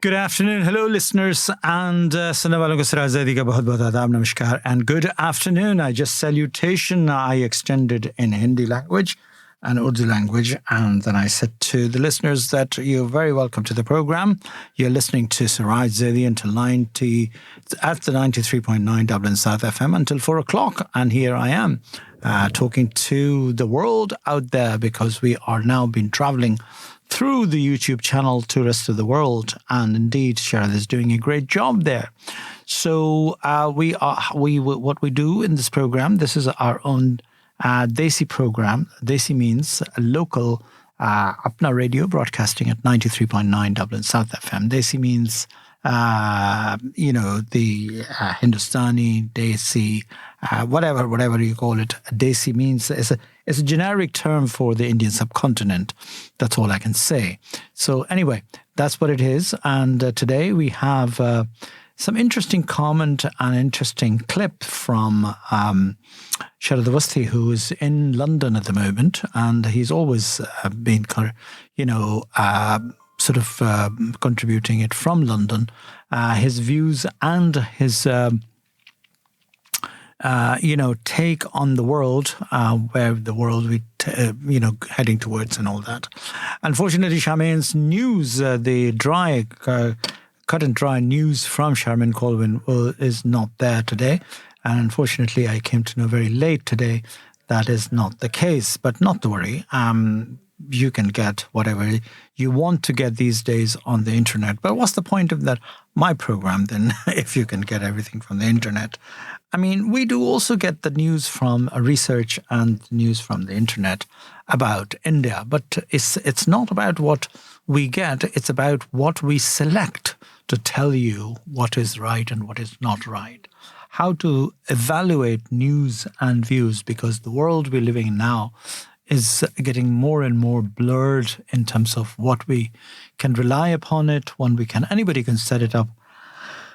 Good afternoon. Hello, listeners. And सुनने वालों को सिराज ज़ैदी का बहुत-बहुत आदाब, नमस्कार. And good afternoon. I just salutation I extended in Hindi language and Urdu language. And then I said to the listeners that you're very welcome to the program. You're listening to Siraj Zaidi until 90, at the 93.9 Dublin South FM until 4 o'clock. And here I am talking to the world out there because we are now been traveling through the YouTube channel to the rest of the world. And indeed, Sharad is doing a great job there. So what we do in this program, this is our own Desi program. Desi means a local Apna radio broadcasting at 93.9 Dublin South FM. Desi means, the Hindustani, Desi, whatever you call it. Desi means it's a generic term for the Indian subcontinent. That's all I can say. So anyway, that's what it is. And today we have some interesting comment and interesting clip from Sharad Awasthi, who is in London at the moment. And he's always been, contributing it from London. His views and his take on the world, where the world we heading towards and all that. Unfortunately, Charmaine's news, the cut and dry news from Charmaine Colvin is not there today. And unfortunately, I came to know very late today that is not the case. But not to worry. You can get whatever you want to get these days on the internet. But what's the point of that, my program then, if you can get everything from the internet? I mean, we do also get the news from research and news from the internet about India. But it's not about what we get. It's about what we select to tell you what is right and what is not right. How to evaluate news and views, because the world we're living in now is getting more and more blurred in terms of what we can rely upon it, anybody can set it up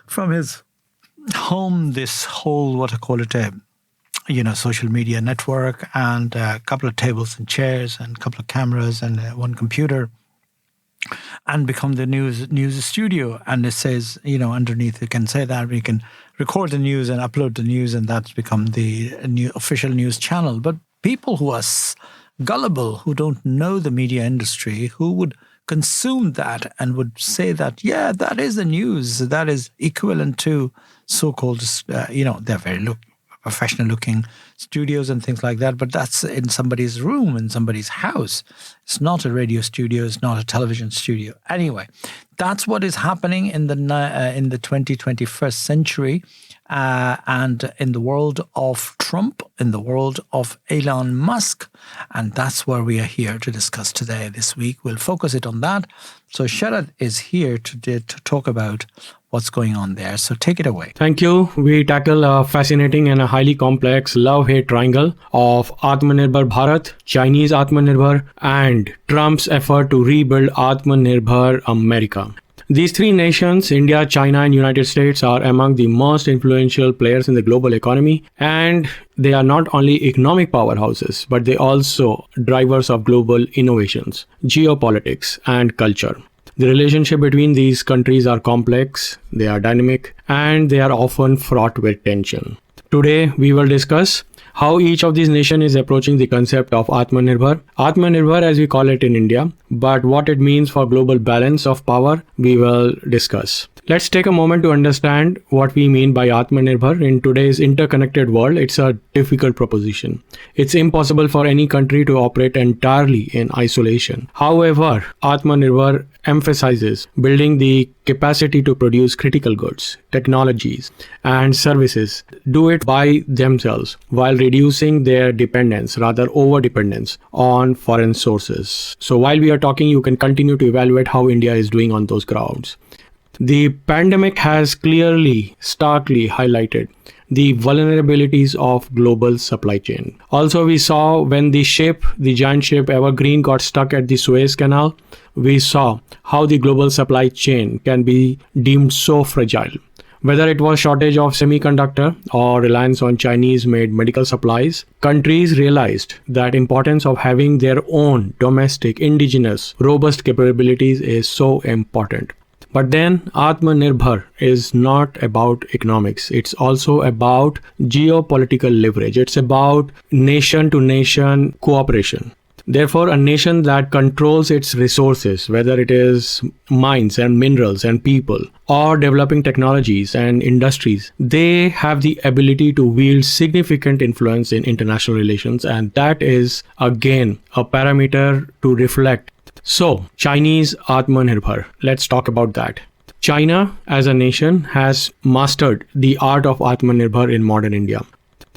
from his home, this whole, social media network, and a couple of tables and chairs and a couple of cameras and one computer, and become the news studio. And it says, underneath you can say that we can record the news and upload the news, and that's become the new official news channel. But people who are gullible, who don't know the media industry, who would consume that and would say that, yeah, that is the news, that is equivalent to so-called, they're very professional-looking studios and things like that, but that's in somebody's room, in somebody's house. It's not a radio studio, it's not a television studio. Anyway, that's what is happening in the 2021st century. And in the world of Trump, in the world of Elon Musk. And that's where we are here to discuss today, this week. We'll focus it on that. So Sharad is here to talk about what's going on there. So take it away. Thank you. We tackle a fascinating and a highly complex love-hate triangle of Atmanirbhar Bharat, Chinese Atmanirbhar, and Trump's effort to rebuild Atmanirbhar America. These three nations, India, China, and United States, are among the most influential players in the global economy. And they are not only economic powerhouses, but they also drivers of global innovations, geopolitics, and culture. The relationship between these countries are complex, they are dynamic, and they are often fraught with tension. Today, we will discuss how each of these nations is approaching the concept of Atmanirbhar. Atmanirbhar, as we call it in India, but what it means for global balance of power, we will discuss. Let's take a moment to understand what we mean by Atmanirbhar. In today's interconnected world, it's a difficult proposition. It's impossible for any country to operate entirely in isolation. However, Atmanirbhar emphasizes building the capacity to produce critical goods, technologies, and services, do it by themselves while reducing their dependence, rather over-dependence on foreign sources. So while we are talking, you can continue to evaluate how India is doing on those grounds. The pandemic has clearly, starkly highlighted the vulnerabilities of global supply chain. Also, we saw when the giant ship Evergreen got stuck at the Suez Canal, we saw how the global supply chain can be deemed so fragile. Whether it was shortage of semiconductor or reliance on Chinese-made medical supplies, countries realized that importance of having their own domestic, indigenous, robust capabilities is so important. But then Atmanirbhar is not about economics. It's also about geopolitical leverage. It's about nation to nation cooperation. Therefore, a nation that controls its resources, whether it is mines and minerals and people, or developing technologies and industries, they have the ability to wield significant influence in international relations. And that is, again, a parameter to reflect. So, Chinese Atmanirbhar. Let's talk about that. China, as a nation, has mastered the art of Atmanirbhar in modern India.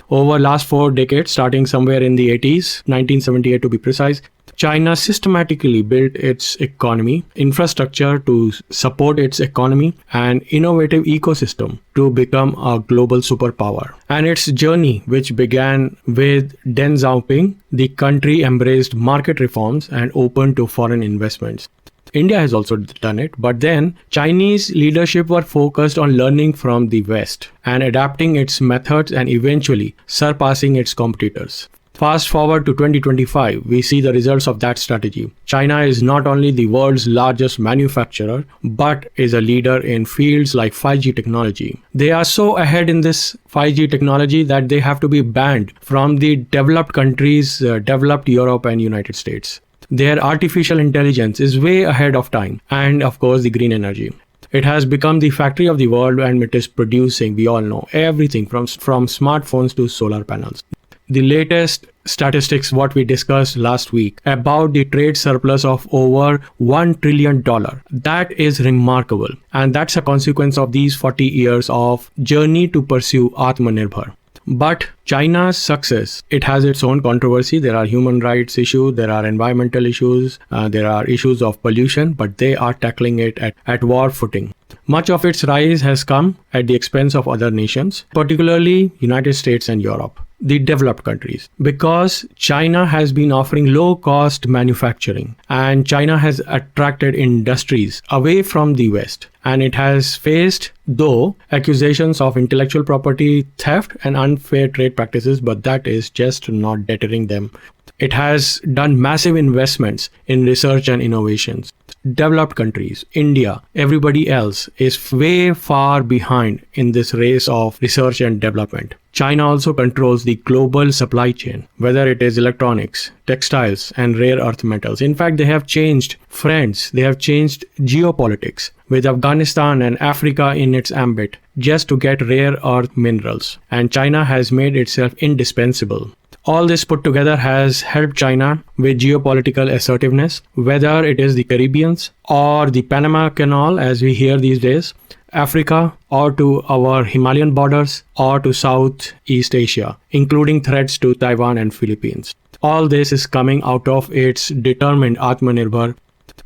Over last 4 decades, starting somewhere in the 80s, 1978 to be precise, China systematically built its economy, infrastructure to support its economy, and innovative ecosystem to become a global superpower. And its journey, which began with Deng Xiaoping, the country embraced market reforms and opened to foreign investments. India has also done it, but then Chinese leadership were focused on learning from the West and adapting its methods and eventually surpassing its competitors. Fast forward to 2025, we see the results of that strategy. China is not only the world's largest manufacturer, but is a leader in fields like 5G technology. They are so ahead in this 5G technology that they have to be banned from the developed countries, developed Europe and United States. Their artificial intelligence is way ahead of time, and of course the green energy. It has become the factory of the world, and it is producing, we all know, everything from smartphones to solar panels. The latest statistics, what we discussed last week about the trade surplus of over $1 trillion, that is remarkable. And that's a consequence of these 40 years of journey to pursue Atmanirbhar. But China's success, it has its own controversy. There are human rights issues, there are environmental issues, there are issues of pollution, but they are tackling it at war footing. Much of its rise has come at the expense of other nations, particularly United States and Europe, the developed countries, because China has been offering low-cost manufacturing, and China has attracted industries away from the West, and it has faced, though, accusations of intellectual property theft and unfair trade practices, but that is just not deterring them. It has done massive investments in research and innovations. Developed countries, India, everybody else is way far behind in this race of research and development. China also controls the global supply chain, whether it is electronics, textiles, and rare earth metals. In fact, they have changed friends, they have changed geopolitics with Afghanistan and Africa in its ambit just to get rare earth minerals. And China has made itself indispensable. All this put together has helped China with geopolitical assertiveness, whether it is the Caribbean or the Panama Canal, as we hear these days, Africa, or to our Himalayan borders, or to Southeast Asia, including threats to Taiwan and Philippines. All this is coming out of its determined Atmanirbhar.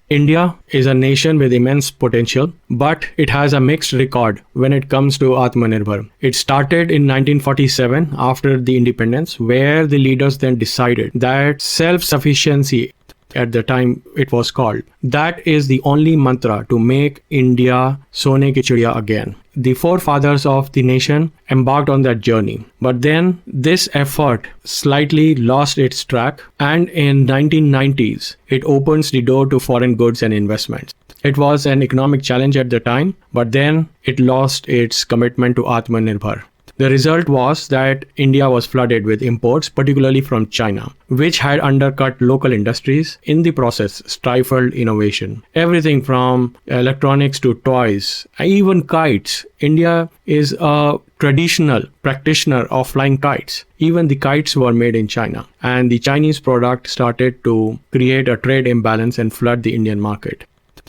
India is a nation with immense potential, but it has a mixed record when it comes to Atmanirbhar. It started in 1947 after the independence, where the leaders then decided that self-sufficiency, at the time it was called, that is the only mantra to make India 𝐀𝐩𝐧𝐚 𝐑𝐚𝐲 again. The forefathers of the nation embarked on that journey, but then this effort slightly lost its track, and in 1990s it opens the door to foreign goods and investments. It was an economic challenge at the time, but then it lost its commitment to Atmanirbhar. The result was that India was flooded with imports, particularly from China, which had undercut local industries, in the process stifled innovation. Everything from electronics to toys, even kites. India is a traditional practitioner of flying kites. Even the kites were made in China, and the Chinese product started to create a trade imbalance and flood the Indian market.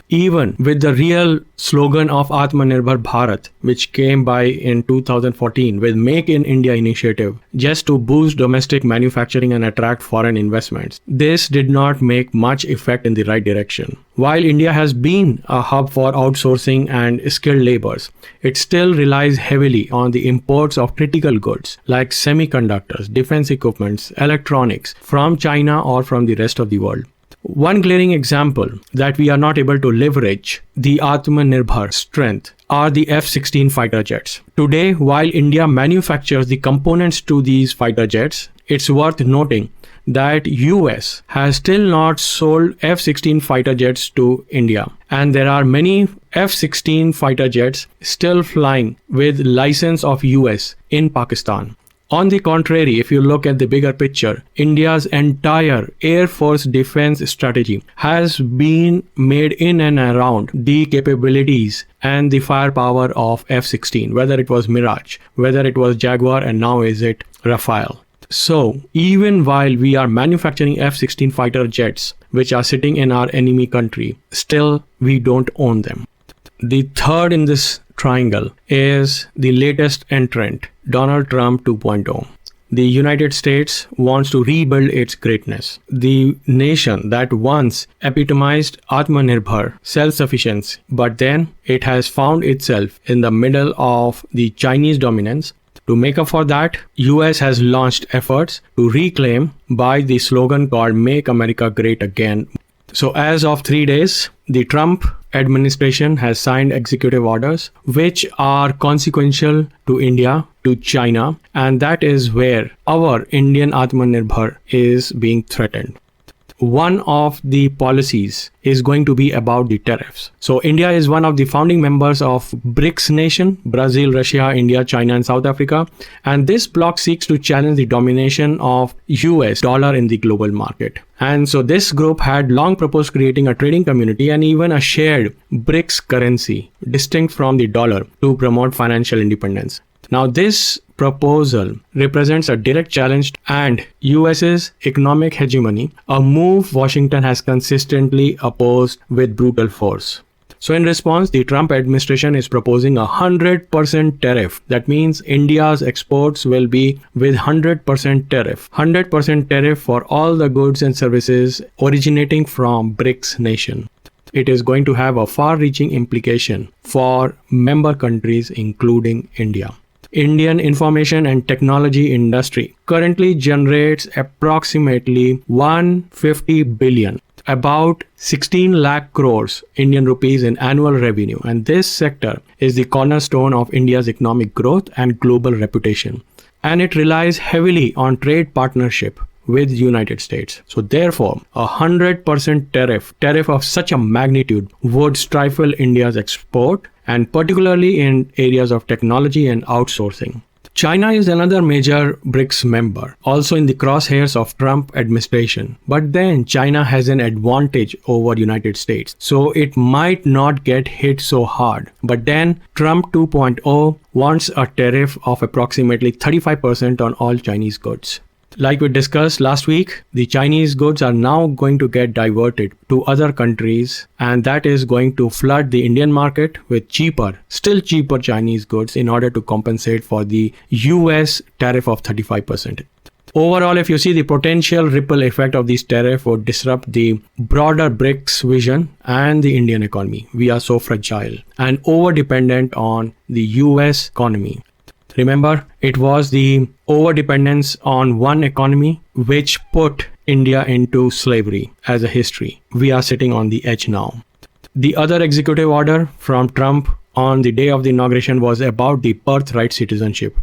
Even with the real slogan of Atmanirbhar Bharat, which came by in 2014 with Make in India initiative, just to boost domestic manufacturing and attract foreign investments, this did not make much effect in the right direction. While India has been a hub for outsourcing and skilled laborers, it still relies heavily on the imports of critical goods like semiconductors, defense equipments, electronics from China or from the rest of the world. One glaring example that we are not able to leverage the Atmanirbhar strength are the F-16 fighter jets. Today, while India manufactures the components to these fighter jets, it's worth noting that US has still not sold F-16 fighter jets to India. And there are many F-16 fighter jets still flying with license of US in Pakistan. On the contrary, if you look at the bigger picture, India's entire Air Force defense strategy has been made in and around the capabilities and the firepower of F-16, whether it was Mirage, whether it was Jaguar, and now is it Rafale. So even while we are manufacturing F-16 fighter jets, which are sitting in our enemy country, still we don't own them. The third in this triangle is the latest entrant, Donald Trump 2.0. The United States wants to rebuild its greatness. The nation that once epitomized Atmanirbhar, self-sufficiency, but then it has found itself in the middle of the Chinese dominance. To make up for that, US has launched efforts to reclaim by the slogan called Make America Great Again. So as of 3 days, the Trump administration has signed executive orders which are consequential to India, to China, and that is where our Indian Atmanirbhar is being threatened. One of the policies is going to be about the tariffs. So India is one of the founding members of BRICS nation, Brazil, Russia, India, China, and South Africa. And this bloc seeks to challenge the domination of US dollar in the global market. And so this group had long proposed creating a trading community and even a shared BRICS currency, distinct from the dollar, to promote financial independence. Now this proposal represents a direct challenge and US's economic hegemony, a move Washington has consistently opposed with brutal force. So in response, the Trump administration is proposing a 100% tariff. That means India's exports will be with 100% tariff. 100% tariff for all the goods and services originating from BRICS nation. It is going to have a far-reaching implication for member countries including India. Indian information and technology industry currently generates approximately 150 billion, about 16 lakh crores Indian rupees in annual revenue. And this sector is the cornerstone of India's economic growth and global reputation. And it relies heavily on trade partnership with the United States. So therefore, a 100% tariff of such a magnitude would stifle India's export, and particularly in areas of technology and outsourcing. China is another major BRICS member, also in the crosshairs of Trump administration. But then China has an advantage over United States, so it might not get hit so hard. But then Trump 2.0 wants a tariff of approximately 35% on all Chinese goods. Like we discussed last week, the Chinese goods are now going to get diverted to other countries, and that is going to flood the Indian market with still cheaper Chinese goods in order to compensate for the US tariff of 35%. Overall, if you see, the potential ripple effect of this tariff would disrupt the broader BRICS vision and the Indian economy. We are so fragile and over-dependent on the US economy. Remember, it was the overdependence on one economy which put India into slavery as a history. We are sitting on the edge now. The other executive order from Trump on the day of the inauguration was about the birthright citizenship.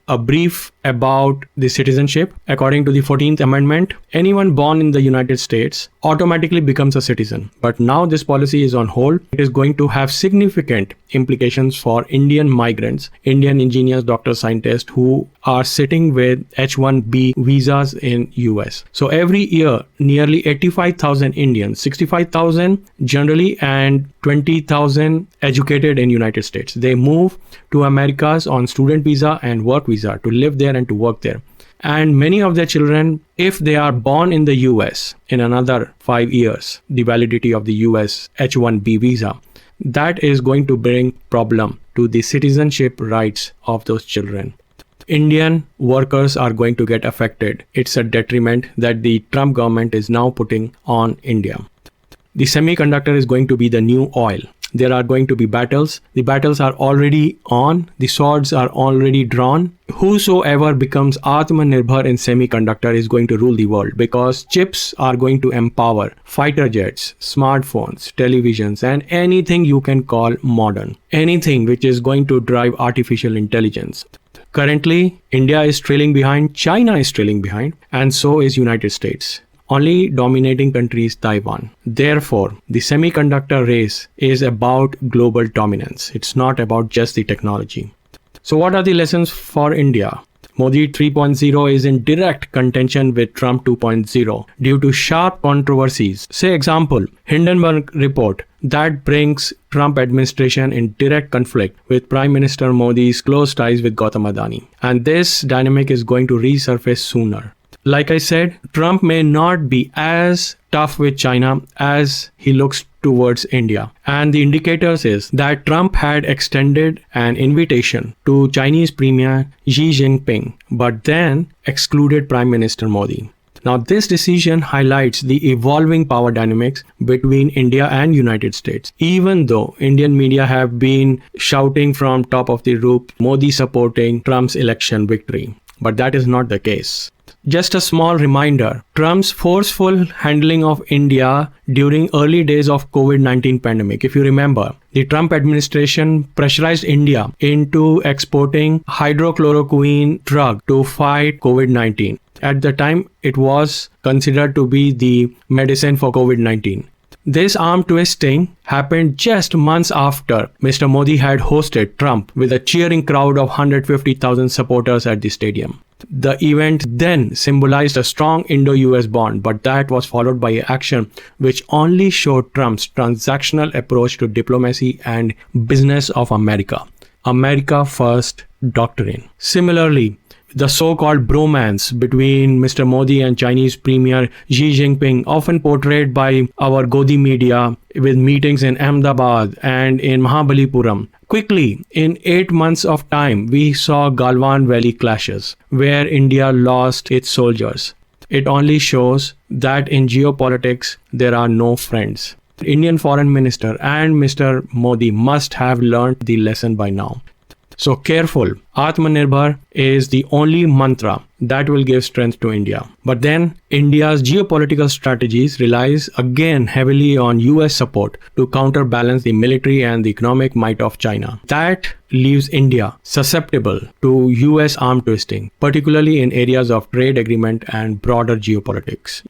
A brief about the citizenship. According to the 14th Amendment, anyone born in the United States automatically becomes a citizen. But now this policy is on hold. It is going to have significant implications for Indian migrants, Indian engineers, doctors, scientists who are sitting with H-1B visas in US. So every year, nearly 85,000 Indians, 65,000 generally and 20,000 educated in United States. They move to Americas on student visa and work visa to live there and to work there. And many of their children, if they are born in the US in another 5 years, the validity of the US H-1B visa, that is going to bring problem to the citizenship rights of those children. Indian workers are going to get affected. It's a detriment that the Trump government is now putting on India. The semiconductor is going to be the new oil. There are going to be battles. The battles are already on. The swords are already drawn. Whosoever becomes Atmanirbhar in semiconductor is going to rule the world, because chips are going to empower fighter jets, smartphones, televisions, and anything you can call modern. Anything which is going to drive artificial intelligence. Currently, India is trailing behind, China is trailing behind, and so is United States. Only dominating country is Taiwan. Therefore, the semiconductor race is about global dominance. It's not about just the technology. So what are the lessons for India? Modi 3.0 is in direct contention with Trump 2.0 due to sharp controversies. Say example, Hindenburg report that brings Trump administration in direct conflict with Prime Minister Modi's close ties with Gautam Adani. And this dynamic is going to resurface sooner. Like I said, Trump may not be as tough with China as he looks towards India. And the indicators is that Trump had extended an invitation to Chinese Premier Xi Jinping, but then excluded Prime Minister Modi. Now, this decision highlights the evolving power dynamics between India and United States. Even though Indian media have been shouting from top of the roof, Modi supporting Trump's election victory. But that is not the case. Just a small reminder, Trump's forceful handling of India during early days of COVID-19 pandemic. If you remember, the Trump administration pressurized India into exporting hydrochloroquine drug to fight COVID-19. At the time, it was considered to be the medicine for COVID-19. This arm twisting happened just months after Mr. Modi had hosted Trump with a cheering crowd of 150,000 supporters at the stadium. The event then symbolized a strong Indo-US bond, but that was followed by action which only showed Trump's transactional approach to diplomacy and business of America. America First doctrine. Similarly, the so-called bromance between Mr. Modi and Chinese Premier Xi Jinping, often portrayed by our Godi media with meetings in Ahmedabad and in Mahabalipuram. Quickly, in 8 months of time, we saw Galwan Valley clashes, where India lost its soldiers. It only shows that in geopolitics, there are no friends. Indian Foreign Minister and Mr. Modi must have learned the lesson by now. So careful, Atmanirbhar is the only mantra that will give strength to India. But then India's geopolitical strategies relies again heavily on US support to counterbalance the military and the economic might of China. That leaves India susceptible to US arm twisting, particularly in areas of trade agreement and broader geopolitics.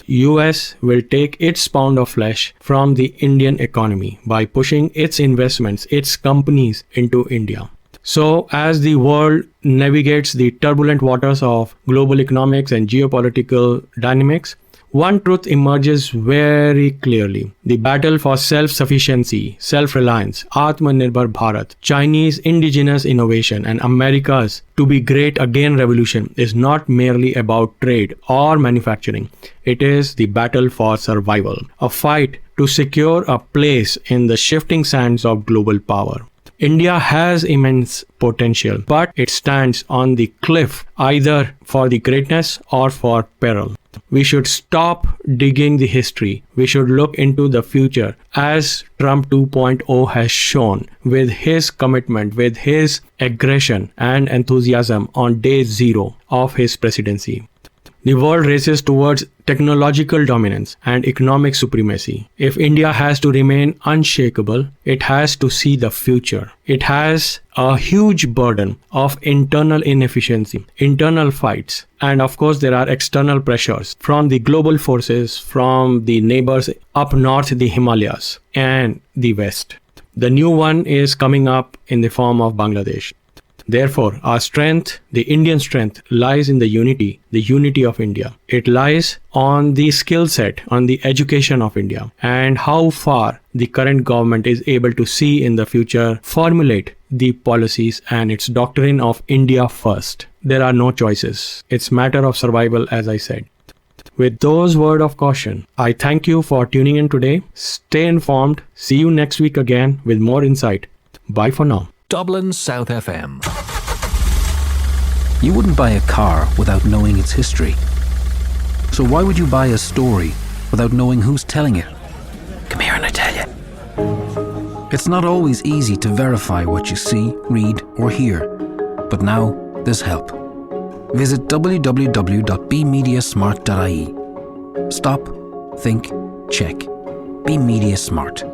US will take its pound of flesh from the Indian economy by pushing its investments, its companies into India. So as the world navigates the turbulent waters of global economics and geopolitical dynamics, one truth emerges very clearly. The battle for self-sufficiency, self-reliance, Atmanirbhar Bharat, Chinese indigenous innovation, and America's to be great again revolution is not merely about trade or manufacturing. It is the battle for survival, a fight to secure a place in the shifting sands of global power. India has immense potential, but it stands on the cliff either for the greatness or for peril. We should stop digging the history. We should look into the future as Trump 2.0 has shown with his commitment, with his aggression and enthusiasm on day zero of his presidency. The world races towards technological dominance and economic supremacy. If India has to remain unshakable, it has to see the future. It has a huge burden of internal inefficiency, internal fights, and of course there are external pressures from the global forces, from the neighbors up north, the Himalayas, and the west. The new one is coming up in the form of Bangladesh. Therefore, our strength, the Indian strength, lies in the unity of India. It lies on the skill set, on the education of India, and how far the current government is able to see in the future, formulate the policies and its doctrine of India first. There are no choices. It's matter of survival, as I said. With those words of caution, I thank you for tuning in today. Stay informed. See you next week again with more insight. Bye for now. Dublin South FM. You wouldn't buy a car without knowing its history. So why would you buy a story without knowing who's telling it? Come here and I tell you. It's not always easy to verify what you see, read or hear. But now there's help. Visit www.bemediasmart.ie. Stop, think, check. Be Media Smart.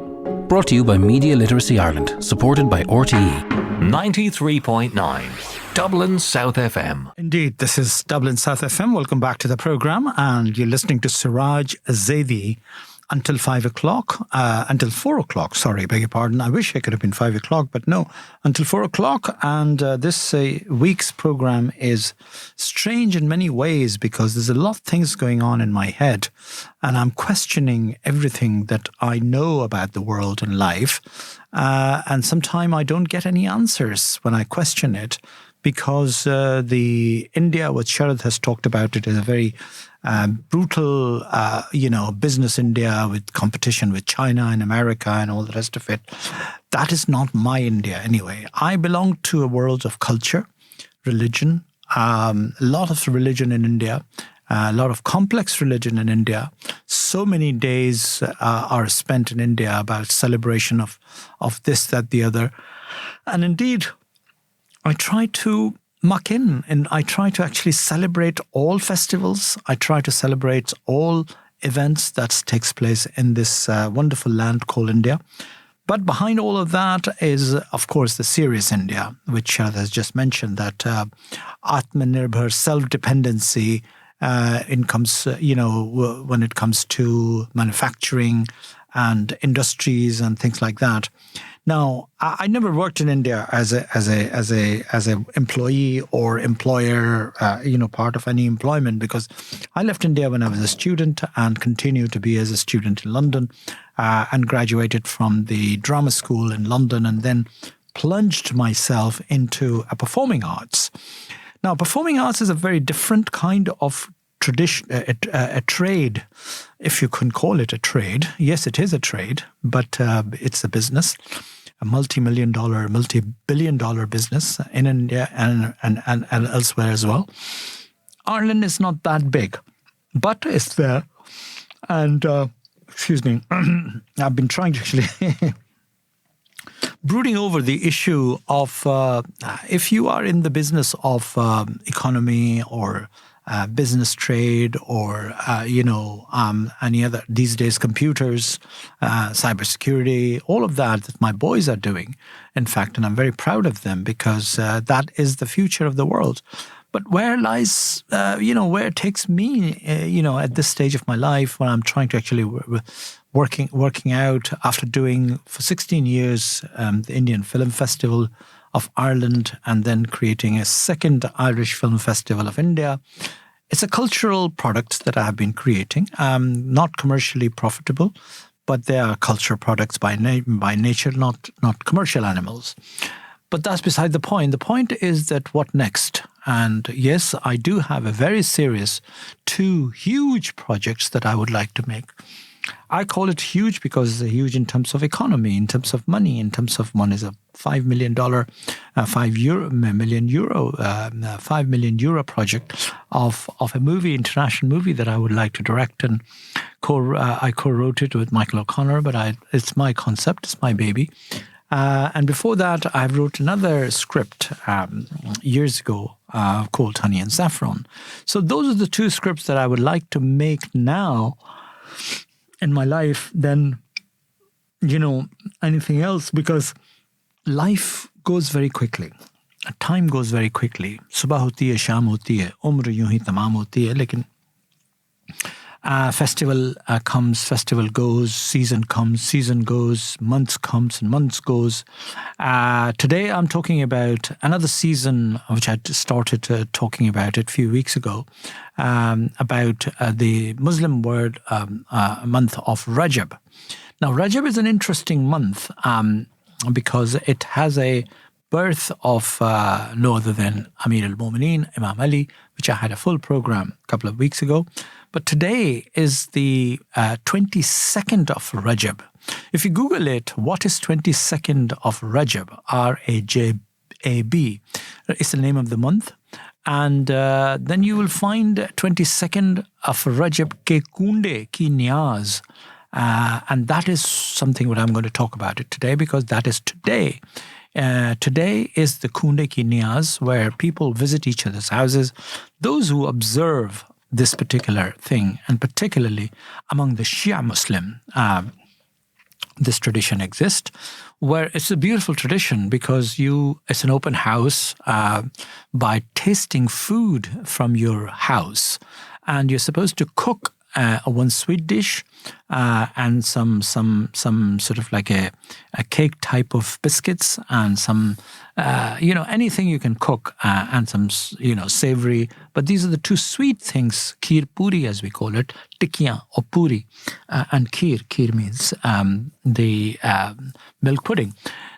Brought to you by Media Literacy Ireland, supported by RTE. 93.9. Dublin South FM. Indeed, this is Dublin South FM. Welcome back to the program, and you're listening to Siraj, Zaidi until 5 o'clock, until 4 o'clock. Sorry, beg your pardon. I wish it could have been 5 o'clock, but no, until 4 o'clock. And this week's program is strange in many ways because there's a lot of things going on in my head, and I'm questioning everything that I know about the world and life. And sometimes I don't get any answers when I question it, because the India, what Sharad has talked about, it is a very brutal, business India with competition with China and America and all the rest of it. That is not my India anyway. I belong to a world of culture, religion, a lot of religion in India, a lot of complex religion in India. So many days are spent in India about celebration of this, that, the other. And indeed, I try to muck in, and I try to actually celebrate all festivals. I try to celebrate all events that takes place in this wonderful land called India. But behind all of that is, of course, the serious India, which Sharad has just mentioned, that Atmanirbhar, self-dependency, when it comes to manufacturing and industries and things like that. Now, I never worked in India as a employee or employer, part of any employment, because I left India when I was a student and continued to be as a student in London, and graduated from the drama school in London, and then plunged myself into a performing arts. Now, performing arts is a very different kind of tradition, a trade, if you can call it a trade. Yes, it is a trade, but it's a business, a multi-billion-dollar business in India and elsewhere as well. Ireland is not that big, but it's there. And, I've been trying to actually brooding over the issue of if you are in the business of economy or business trade or, any other, these days, computers, cybersecurity, all of that my boys are doing, in fact, and I'm very proud of them, because that is the future of the world. But where lies, where it takes me, at this stage of my life, when I'm trying to actually working out after doing for 16 years the Indian Film Festival of Ireland, and then creating a second Irish Film Festival of India. It's a cultural product that I have been creating, not commercially profitable, but they are cultural products by nature, not commercial animals. But that's beside the point. The point is that what next? And yes, I do have a very serious 2 huge projects that I would like to make. I call it huge because it's huge in terms of economy, in terms of money, in terms of one is a $5 million, €5 million project of a movie, international movie that I would like to direct, and I co-wrote it with Michael O'Connor. But it's my concept, it's my baby. And before that, I wrote another script years ago called Honey and Saffron. So those are the 2 scripts that I would like to make now in my life than, anything else, because life goes very quickly. Time goes very quickly. Subah hoti hai, sham hoti hai, umr yun hi tamam hoti hai. Lekin festival comes, festival goes, season comes, season goes, months comes and months goes. Today I'm talking about another season, which I started talking about it a few weeks ago, about the Muslim month of Rajab. Now, Rajab is an interesting month because it has a birth of no other than Amir al-Mu'mineen, Imam Ali, which I had a full program a couple of weeks ago. But today is the 22nd of Rajab. If you Google it, what is 22nd of Rajab? R-A-J-A-B. It's the name of the month. And then you will find 22nd of Rajab 𝐀𝐩𝐧𝐚 and that is something what I'm going to talk about it today, because that is today. Today is the 𝐻𝐻𝐧𝐚, where people visit each other's houses. Those who observe this particular thing, and particularly among the Shia Muslim, this tradition exists, where it's a beautiful tradition because it's an open house by tasting food from your house. And you're supposed to cook one sweet dish and some sort of like a cake type of biscuits and some anything you can cook and some savory. But these are the two sweet things, kheer puri as we call it, tikkiyan or puri, and kheer. Kheer means the milk pudding.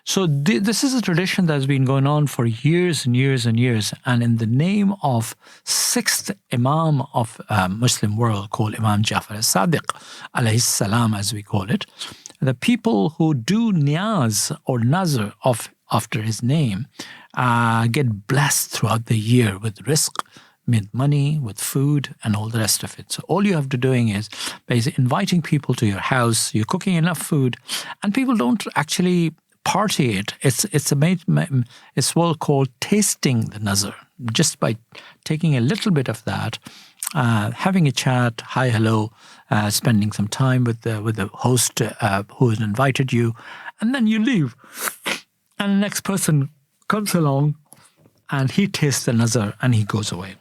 So this is a tradition that's been going on for years and years and years. And in the name of sixth Imam of Muslim world called Imam Ja'far as-Sadiq, alayhi salam as we call it, the people who do niyaz or nazr after his name get blessed throughout the year with rizq, with money, with food, and all the rest of it. So all you have to doing is basically inviting people to your house. You're cooking enough food, and people don't actually party it. It's well called tasting the nazar. Just by taking a little bit of that, having a chat, hi, hello, spending some time with the host who has invited you, and then you leave. And the next person comes along and he tastes the nazar and he goes away.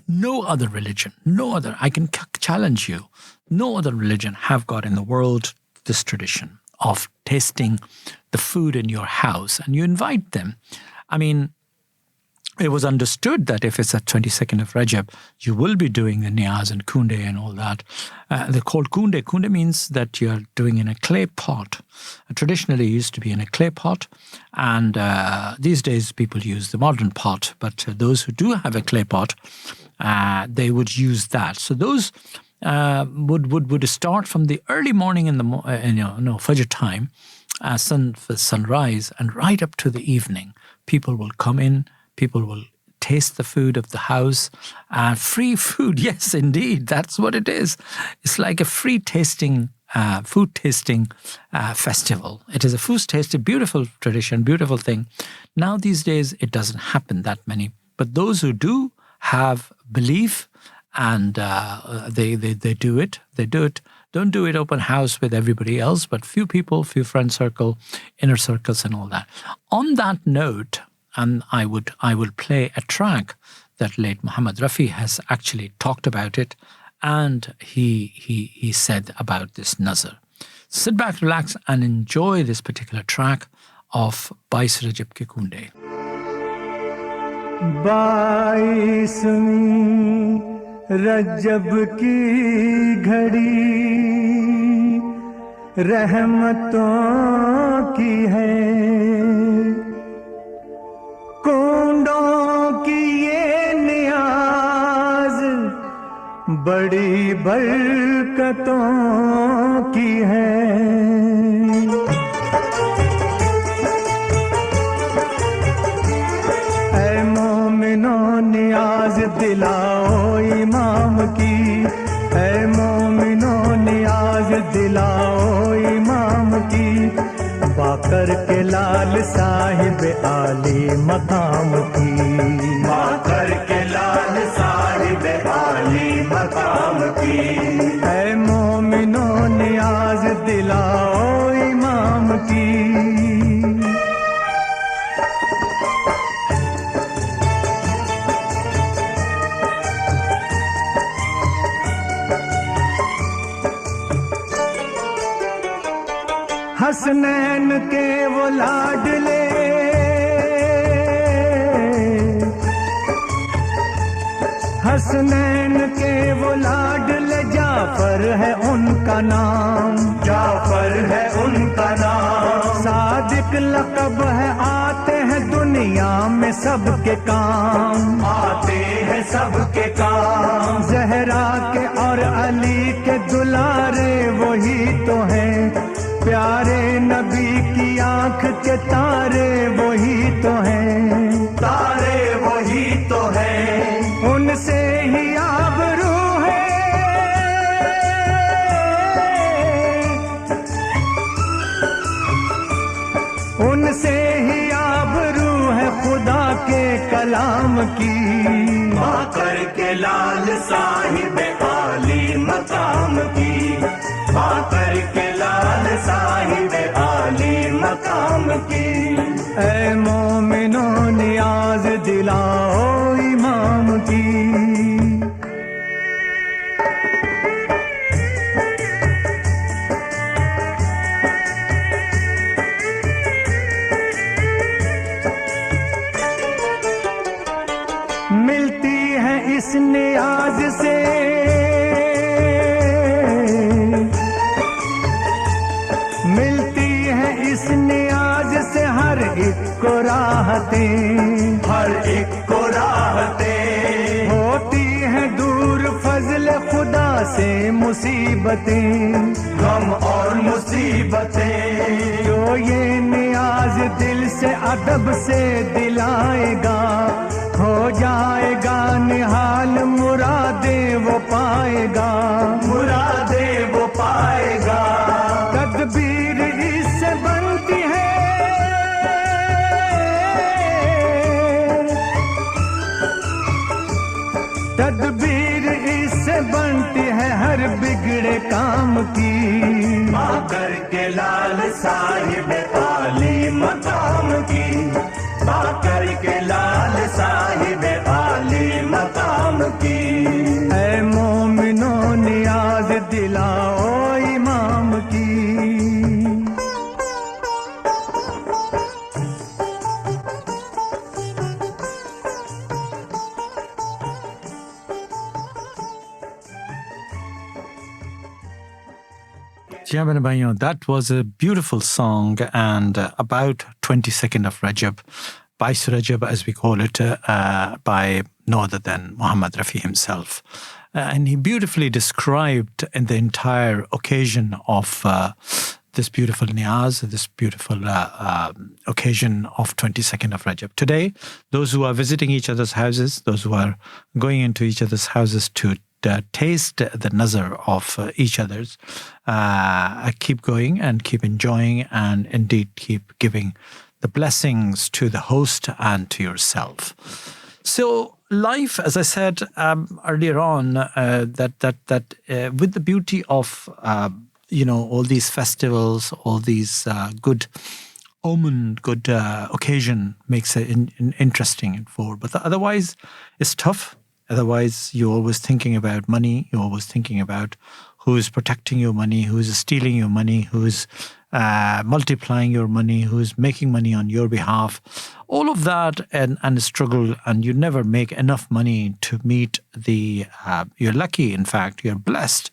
No other religion, I can challenge you, no other religion have got in the world this tradition of tasting the food in your house, and you invite them. I mean, it was understood that if it's at 22nd of Rajab, you will be doing the niyaz and kunde and all that. They're called kunde. Kunde means that you're doing in a clay pot. Traditionally, it used to be in a clay pot, and these days people use the modern pot. But those who do have a clay pot, they would use that. So those would start from the early morning in the Fajr time, sunrise, and right up to the evening. People will come in. People will taste the food of the house. Free food, yes, indeed, that's what it is. It's like a free tasting, food tasting festival. It is a food tasting, beautiful tradition, beautiful thing. Now these days, it doesn't happen that many. But those who do have belief and they do it. They do it. Don't do it open house with everybody else, but few people, few friend circle, inner circles, and all that. On that note, and I will play a track that late Muhammad Rafi has actually talked about it, and he said about this nazar. Sit back, relax, and enjoy this particular track of 22 Rajab ke Kunde. 22 रजब की घड़ी रहमतों की है, कुंडों की ये नियाज बड़ी बरकतों की है। ऐ मोमिनों नियाज दिलाओ इमाम की, ऐ मोमिनों नियाज दिलाओ इमाम की, बाकर के लाल साहिब आली मकाम की, बाकर के लाल साहिब आली मकाम की। ऐ मोमिनों नियाज दिलाओ इमाम की। हसनैन के वो लाडले, हसनैन के वो लाडले, जाफर है उनका नाम, जाफर है उनका नाम। सादिक लक़ब है, आते हैं दुनिया में सबके काम, आते हैं सबके काम। ज़हरा के और अली के दुलारे वही तो हैं, प्यारे नबी की आंख के तारे वही तो हैं, तारे वही तो हैं। उनसे ही आबरू है, उनसे ही आबरू है खुदा के कलाम की। बाकर के लाल साहिब आली मकाम की, बाकर के लाल साहिब आली मकाम की। ऐ मोमिनों नियाज दिलाओ इमाम की। मिलती है इस नियाज से इस नियाज से हर एक को राहतें, हर एक को राहतें। होती हैं दूर फजल खुदा से मुसीबतें, गम और मुसीबतें। जो ये नियाज दिल से अदब से दिलाएगा, हो जाएगा निहाल मुरादे वो पाएगा, मुरादे वो पाएगा। तदबीर इससे बनती है, तदबीर इससे बनती है हर बिगड़े काम की। बाकर के लाल साहिब आली मकाम की, बाकर के लाल साहिब आली मकाम की। ऐ मोमिनों नियाज दिलाओ इमाम की। Yeah, मेरे भाइयों, that was a beautiful song and about 22nd of Rajab, 22 Rajab as we call it, by no other than Muhammad Rafi himself. And he beautifully described in the entire occasion of this beautiful niyaz, this beautiful occasion of 22nd of Rajab. Today, those who are visiting each other's houses, those who are going into each other's houses to taste the nazar of each other's, keep going and keep enjoying and indeed keep giving the blessings to the host and to yourself. So life, as I said earlier on, that with the beauty of all these festivals, all these good omen, good occasion makes it interesting and forward. But otherwise, it's tough. Otherwise, you're always thinking about money. You're always thinking about who's protecting your money, who's stealing your money, who's multiplying your money, who's making money on your behalf. All of that and a struggle, and you never make enough money to meet the... you're lucky, in fact, you're blessed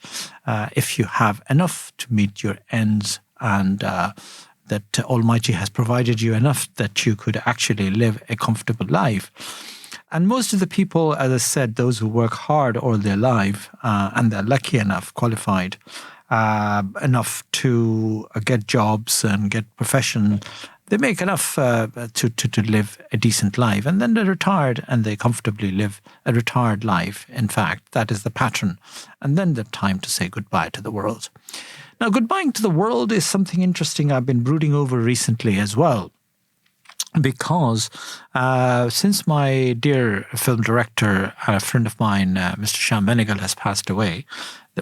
if you have enough to meet your ends, and that Almighty has provided you enough that you could actually live a comfortable life. And most of the people, as I said, those who work hard all their life and they're lucky enough, qualified enough to get jobs and get profession, they make enough to live a decent life. And then they're retired and they comfortably live a retired life. In fact, that is the pattern. And then the time to say goodbye to the world. Now, goodbye to the world is something interesting I've been brooding over recently as well. Because since my dear film director, a friend of mine, Mr. Sham Benegal, has passed away,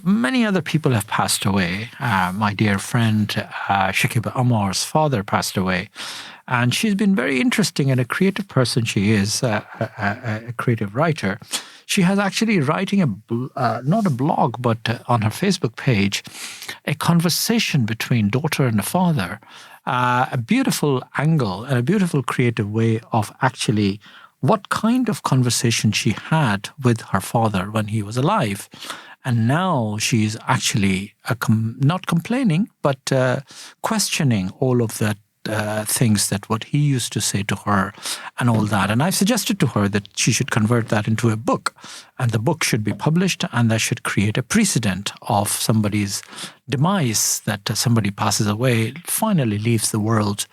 many other people have passed away. My dear friend Shakib Amar's father passed away. And she's been very interesting and a creative person she is, a creative writer. She has actually writing not a blog, but on her Facebook page, a conversation between daughter and a father. A beautiful angle and a beautiful creative way of actually what kind of conversation she had with her father when he was alive. And now she's actually not complaining, but questioning all of that things that what he used to say to her and all that. And I've suggested to her that she should convert that into a book. And the book should be published and that should create a precedent of somebody's demise, that somebody passes away, finally leaves the world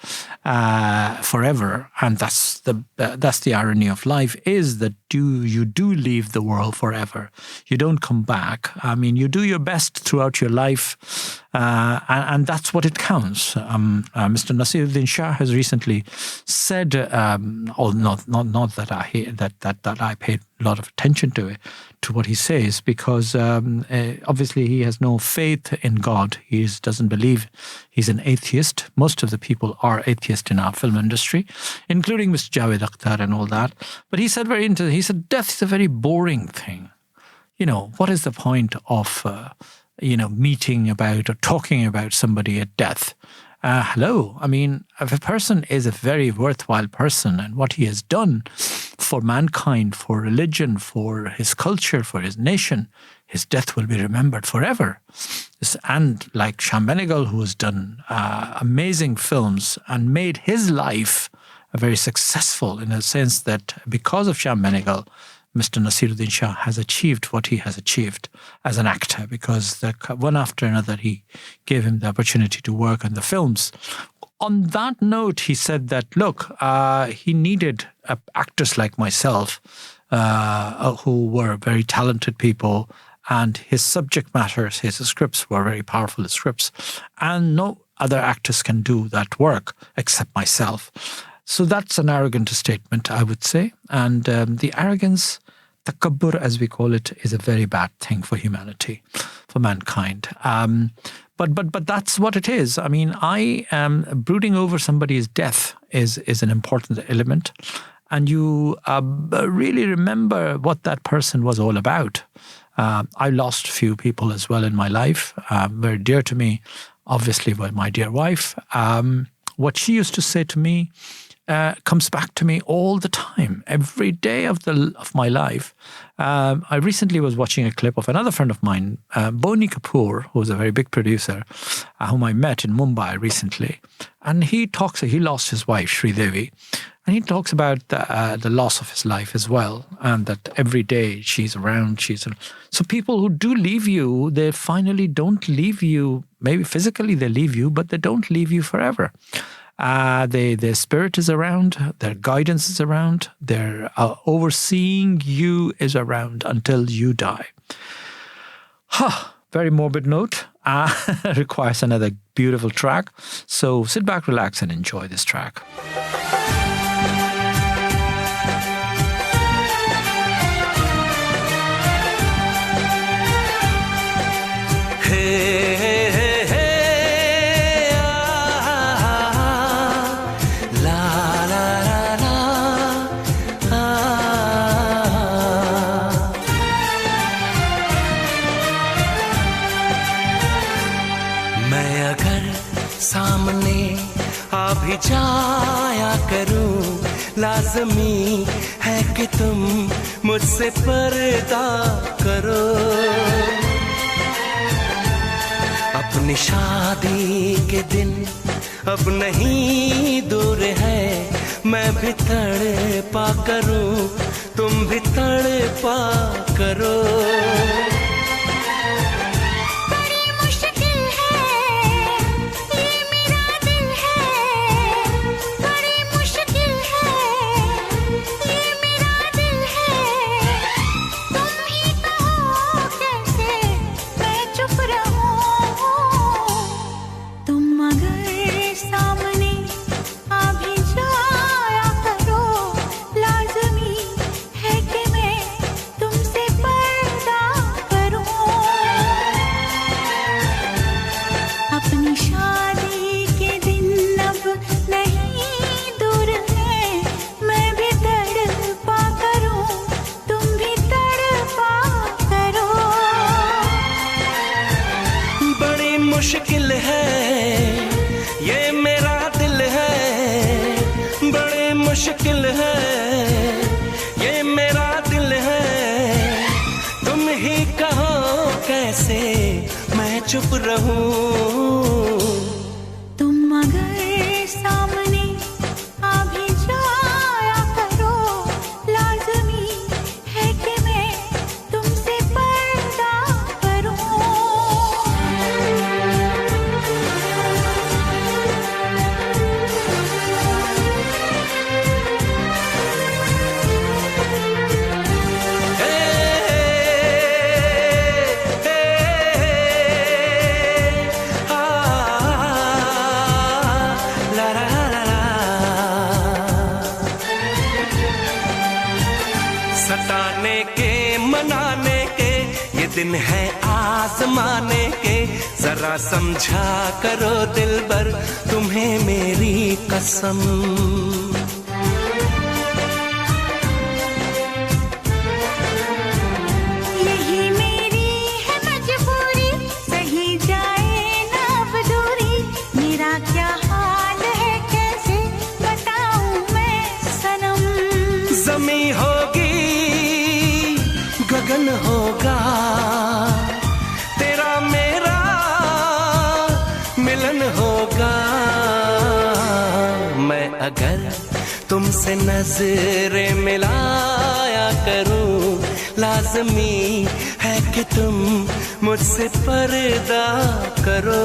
forever. And that's the irony of life, is that you do leave the world forever. You don't come back. I mean, you do your best throughout your life, and that's what it counts. Mr. Nasiruddin Shah has recently said, not that I paid lot of attention to it, to what he says, because obviously he has no faith in God. He doesn't believe. He's an atheist. Most of the people are atheist in our film industry, including Mr. Javed Akhtar and all that. But he said he said, death is a very boring thing. What is the point of, meeting about or talking about somebody at death? Hello. I mean, if a person is a very worthwhile person and what he has done for mankind, for religion, for his culture, for his nation, his death will be remembered forever. And like Shyam Benegal, who has done amazing films and made his life very successful, in a sense that because of Shyam Benegal, Mr. Nasiruddin Shah has achieved what he has achieved as an actor, because one after another he gave him the opportunity to work on the films. On that note, he said that, look, he needed actors like myself who were very talented people, and his subject matters, his scripts were very powerful scripts, and no other actors can do that work except myself. So that's an arrogant statement, I would say. And the arrogance, takabbur as we call it, is a very bad thing for humanity, for mankind. But that's what it is. I mean, brooding over somebody's death is an important element. And you really remember what that person was all about. I lost a few people as well in my life, very dear to me, obviously, by my dear wife. What she used to say to me comes back to me all the time, every day of my life. I recently was watching a clip of another friend of mine, Boney Kapoor, who was a very big producer, whom I met in Mumbai recently. And he lost his wife, Sridevi, and he talks about the loss of his life as well, and that every day she's around. So people who do leave you, they finally don't leave you. Maybe physically they leave you, but they don't leave you forever. Their spirit is around, their guidance is around, their overseeing you is around until you die. Very morbid note. Requires another beautiful track. So sit back, relax, and enjoy this track. भी जाया करूं, लाज़मी है कि तुम मुझसे पर्दा करो। अपनी शादी के दिन अब नहीं दूर है, मैं भी तड़पा करूं, तुम भी तड़पा करो। मुश्किल है ये मेरा दिल है, बड़ी मुश्किल है ये मेरा दिल है। तुम ही कहो कैसे मैं चुप रहूं। तुम अगर सामने आ भी जाया करो, लाज़मी है कि मैं तुमसे पर्दा करूं। दिन है आजमाने के, जरा समझा करो दिलबर तुम्हें मेरी कसम। गगन होगा तेरा मेरा मिलन होगा। मैं अगर तुमसे नजरें मिलाया करूं, लाज़मी है कि तुम मुझसे पर्दा करो।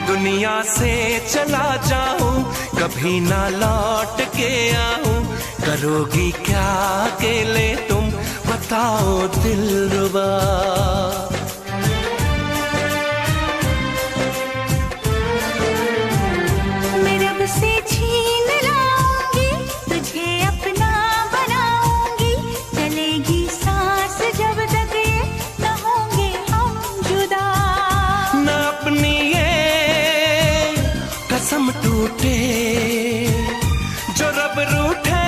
दुनिया से चला जाऊं, कभी ना लौट के आऊं, करोगी क्या अकेले तुम बताओ दिलरुबा। मैं रब से छीन लाऊंगी, तुझे अपना बनाऊंगी, चलेगी सांस जब तक ये न होंगे हम जुदा। न अपनी कसम टूटे, जो रब रूठे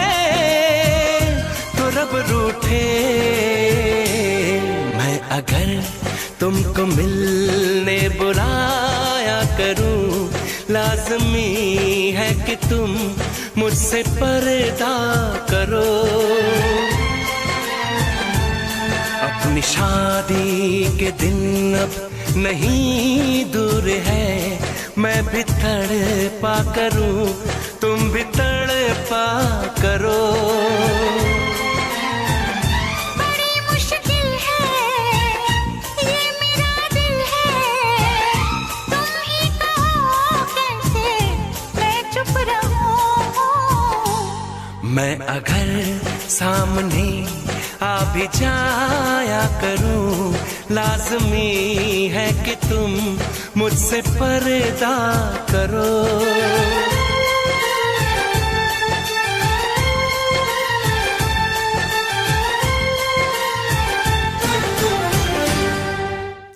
तो रब रूठे। मैं अगर तुमको मिलने बुलाया करूं, लाज़मी है कि तुम मुझसे पर्दा करो। अपनी शादी के दिन अब नहीं दूर है, मैं भी तड़पा करूं, तुम भी तड़पा करो। बड़ी मुश्किल है ये मेरा दिल है, तुम ही कहो कैसे मैं चुप रहूं। मैं अगर सामने आ भी जाया करूं, लाज़मी है कि तुम मुझसे पर्दा करो।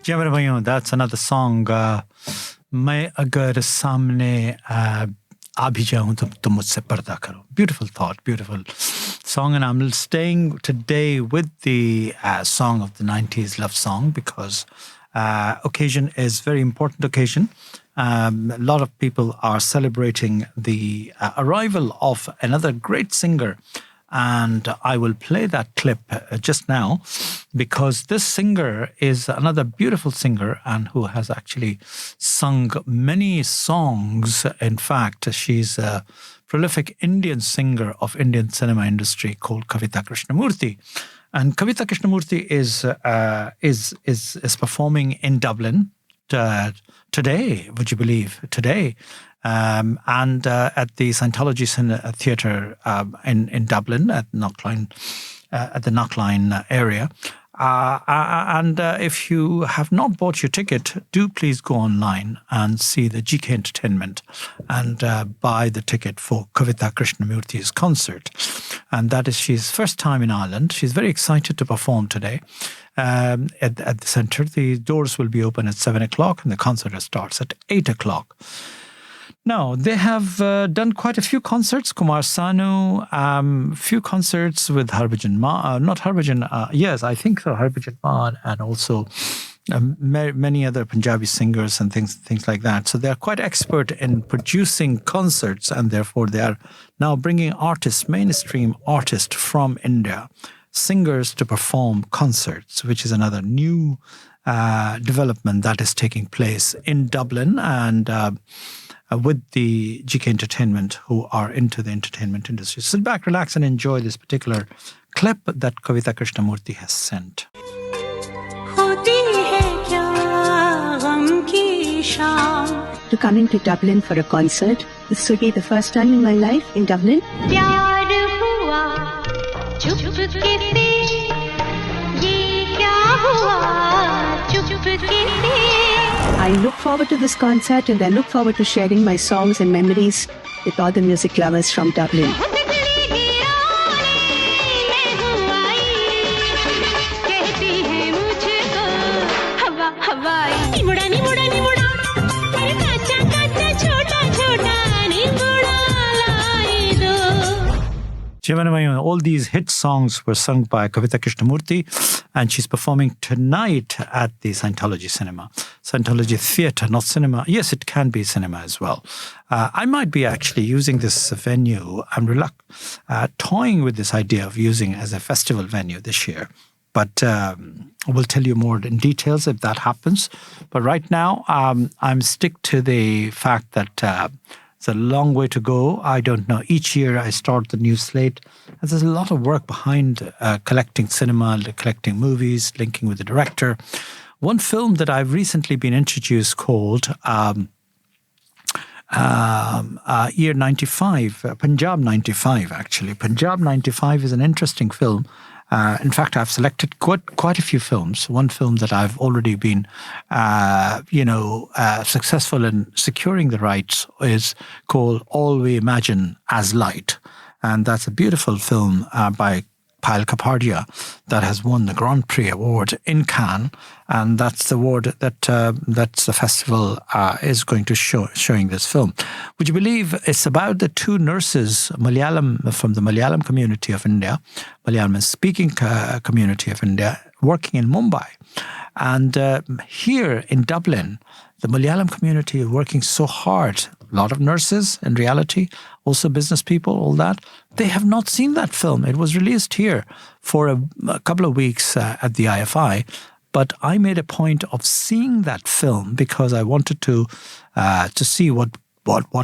जी मेरे भाइयों, that's another song. मैं अगर सामने आ भी जाऊं तो तुम मुझसे पर्दा करो. Beautiful thought, beautiful song. And I'm staying today with the song of the 90s love song because occasion is very important occasion. A lot of people are celebrating the arrival of another great singer. And I will play that clip just now because this singer is another beautiful singer and who has actually sung many songs. In fact, she's a prolific Indian singer of Indian cinema industry called 𝐀𝐩𝐧𝐚 𝐑𝐚𝐝𝐢𝐴. And 𝐀𝐩𝐧𝐚 𝐑𝐚𝐝𝐢𝐴 is performing in Dublin today, would you believe, today. And at the Scientology Theatre in Dublin at Knockline, at the Knockline area. And if you have not bought your ticket, do please go online and see the GK Entertainment and buy the ticket for 𝐀𝐩𝐧𝐚 𝐑𝐚𝐝𝐢𝐴's concert. And that is she's first time in Ireland. She's very excited to perform today at the centre. The doors will be open at 7 o'clock and the concert starts at 8 o'clock. Now, they have done quite a few concerts. Kumar Sanu, few concerts with Harbhajan Mann, not Harbhajan, yes, I think so, Harbhajan Mann, and also many other Punjabi singers and things like that. So they are quite expert in producing concerts, and therefore they are now bringing artists, mainstream artists from India, singers to perform concerts, which is another new development that is taking place in Dublin and with the GK Entertainment, who are into the entertainment industry. Sit back, relax, and enjoy this particular clip that 𝐀𝐩𝐧𝐚 𝐑𝐚𝐝𝐢𝐴 has sent. शाम To coming to Dublin for a concert. This will be the first time in my life in Dublin. प्यार हुआ चुपके से ये क्या हुआ चुपके से I look forward to this concert and I look forward to sharing my songs and memories with all the music lovers from Dublin. All these hit songs were sung by Kavita Krishnamurthy, and she's performing tonight at the Scientology Cinema. Scientology Theatre, not cinema. Yes, it can be cinema as well. I might be actually using this venue. I'm toying with this idea of using as a festival venue this year. But we'll tell you more in details if that happens. But right now, I'm stick to the fact that it's a long way to go. I don't know. Each year I start the new slate. And there's a lot of work behind collecting cinema, collecting movies, linking with the director. One film that I've recently been introduced called Year 95, Punjab 95 actually. Punjab 95 is an interesting film. In fact, I've selected quite a few films. One film that I've already been, successful in securing the rights is called All We Imagine as Light. And that's a beautiful film by Payal Kapadia that has won the Grand Prix Award in Cannes. And that's the award that's the festival is going to showing this film. Would you believe it's about the two nurses, Malayalam, from the Malayalam community of India, Malayalam speaking community of India, working in Mumbai. And here in Dublin, the Malayalam community is working so hard. A lot of nurses, in reality, also business people, all that. They have not seen that film. It was released here for a couple of weeks at the IFI. But I made a point of seeing that film because I wanted to see what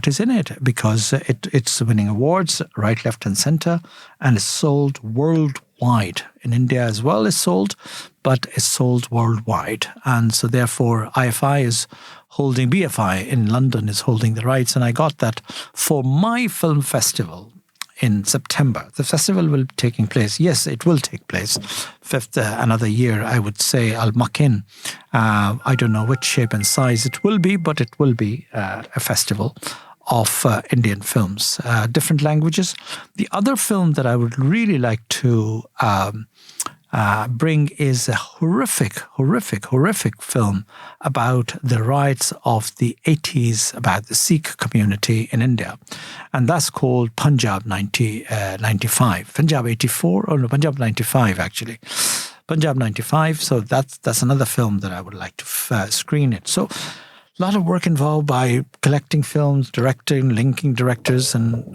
is in it, because it's winning awards right, left, and center, and it's sold worldwide. In India as well, it's sold, but it's sold worldwide, and so therefore BFI in London is holding the rights, and I got that for my film festival in September. The festival will be taking place. Yes, it will take place. Another year, I would say, Al-Makin. I don't know which shape and size it will be, but it will be a festival of Indian films, different languages. The other film that I would really like to bring is a horrific film about the riots of the 80s, about the Sikh community in India. And that's called Punjab 95. Punjab 84, or no, Punjab 95 actually. Punjab 95, so that's another film that I would like to screen it. So a lot of work involved by collecting films, directing, linking directors, and,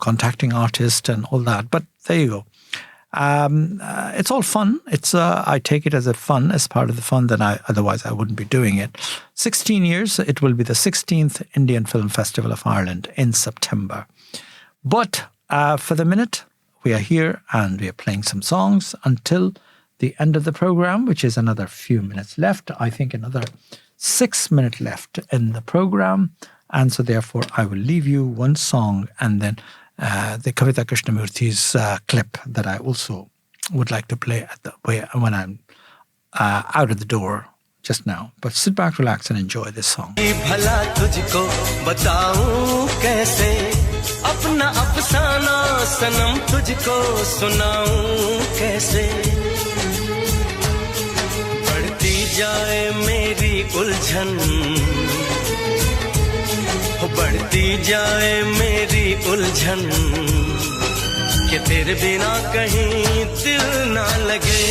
contacting artists and all that. But there you go. It's all fun. I take it as a fun, as part of the fun that otherwise I wouldn't be doing it. 16 years, it will be the 16th Indian Film Festival of Ireland in September. But for the minute, we are here and we are playing some songs until the end of the program, which is another few minutes left. I think another 6 minutes left in the program. And so therefore, I will leave you one song and then the Kavita Krishnamurthy's clip that I also would like to play when I'm out of the door just now. But sit back, relax, and enjoy this song. भला तुझको बताऊं कैसे अपना अफसाना सनम तुझको सुनाऊं कैसे बढ़ती जाए मेरी उलझन बढ़ती जाए मेरी उलझन कि तेरे बिना कहीं दिल ना लगे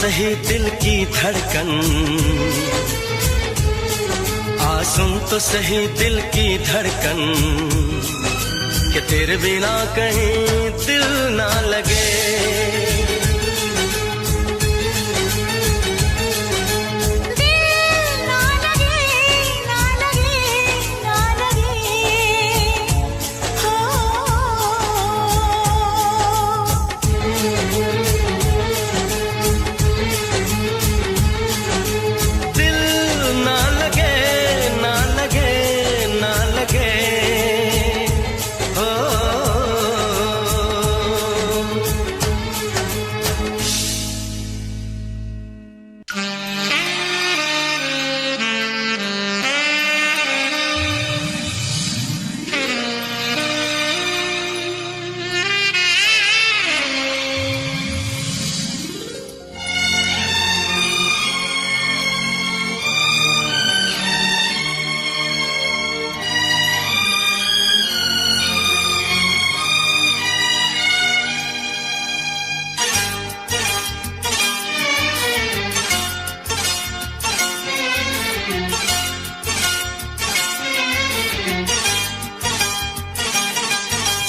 सही दिल की धड़कन, सुन तो सही दिल की धड़कन, कि तेरे बिना कहीं दिल ना लगे।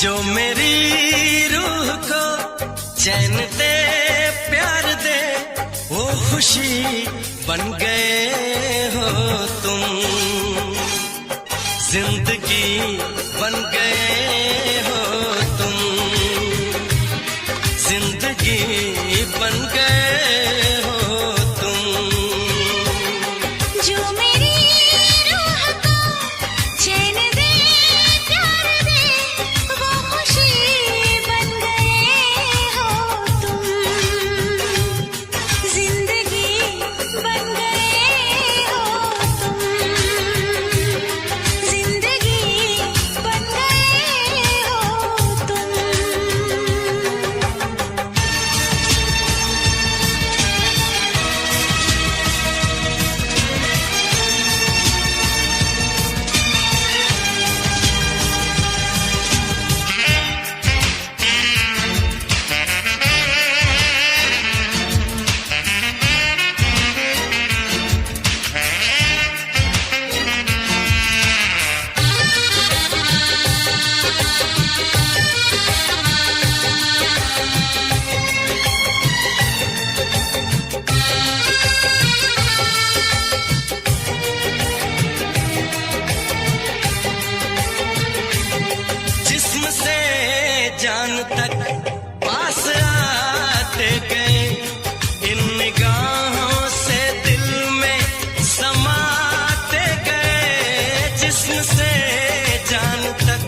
जो मेरी रूह को चैन दे प्यार दे, वो खुशी बन गए हो तुम, जिंदगी बन गए हो तुम, जिंदगी बन गए हो तुम। जो मेरी रूह को चैन दे प्यार दे, वो खुशी बन गए हो तुम, जिंदगी बन गए हो तुम, जिंदगी बन गए हो तुम। जिस्म से जान तक पास आते गए, इन निगाहों से दिल में समाते गए। जिस्म से जान तक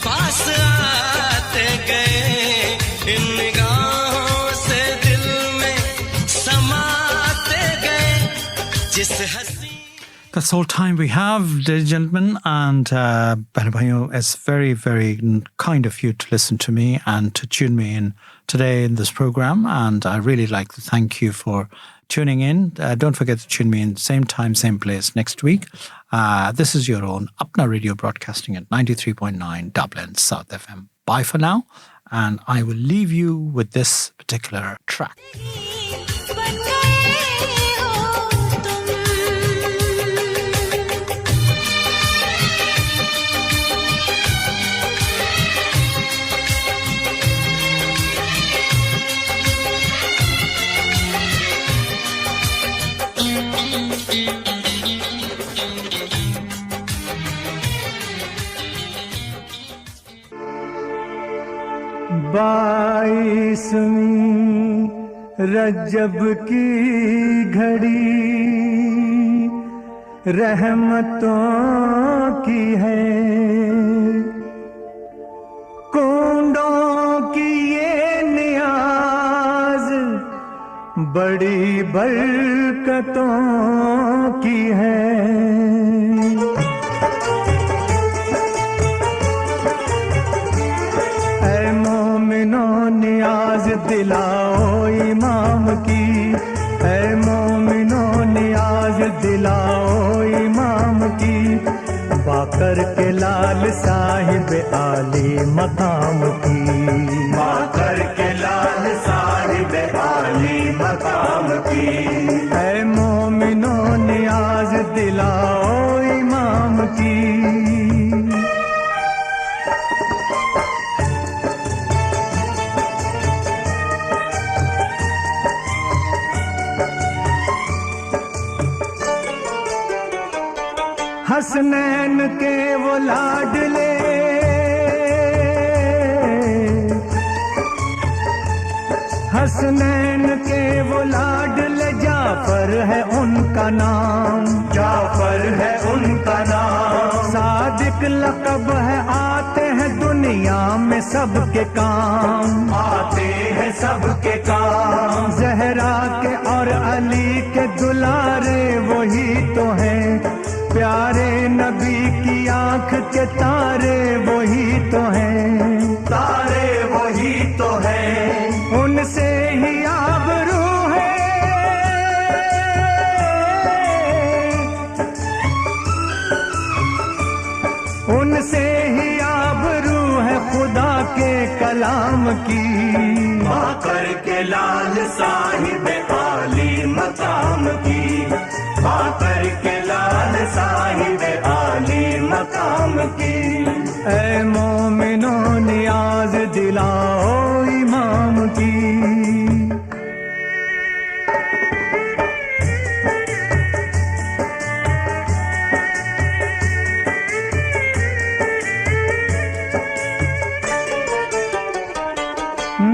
पास आते गए, इन निगाहों से दिल में समाते गए। जिस हंसी That's all time we have, ladies and gentlemen. And it's very, very kind of you to listen to me and to tune me in today in this program. And I really like to thank you for tuning in. Don't forget to tune me in same time, same place next week. This is your own Apna Radio broadcasting at 93.9 Dublin South FM. Bye for now. And I will leave you with this particular track. बन गए हो तुम। बाईसवीं रजब की घड़ी रहमतों की है, कोंडों की ये नियाज बड़ी बरकतों की है। नियाज दिलाओ इमाम की, ऐ मोमिनो नियाज दिलाओ इमाम की, बाकर के लाल साहिब आली मकाम की, बाकर के लाल साहिब आली मकाम की। ऐ मोमिनो नियाज दिलाओ इमाम की। हसनैन के वो लाडले हसनैन के वो लाडले जाफर है उनका नाम, जाफर है उनका नाम। सादिक लक़ब है, आते हैं दुनिया में सबके काम, आते हैं सबके काम। ज़हरा के और अली के दुलारे वही तो हैं, प्यारे नबी की आंख के तारे वही तो हैं, तारे वही तो हैं। उनसे ही आबरू है, उनसे ही आबरू है खुदा के कलाम की। माकर के लाल साहिब आली मकाम की, माकर के लाल साहिब आली मकाम की। ऐ मोमिनो नियाज दिलाओ इमाम की।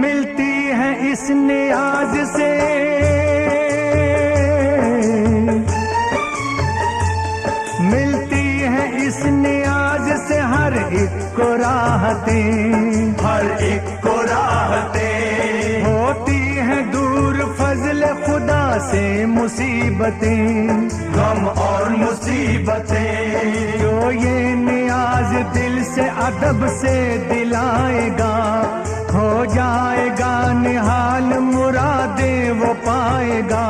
मिलती है इस नियाज से इस नियाज से हर एक को राहतें, हर एक को राहतें। होती हैं दूर फजल खुदा से मुसीबतें, गम और मुसीबतें। जो ये नियाज दिल से अदब से दिलाएगा, हो जाएगा निहाल मुरादे वो पाएगा।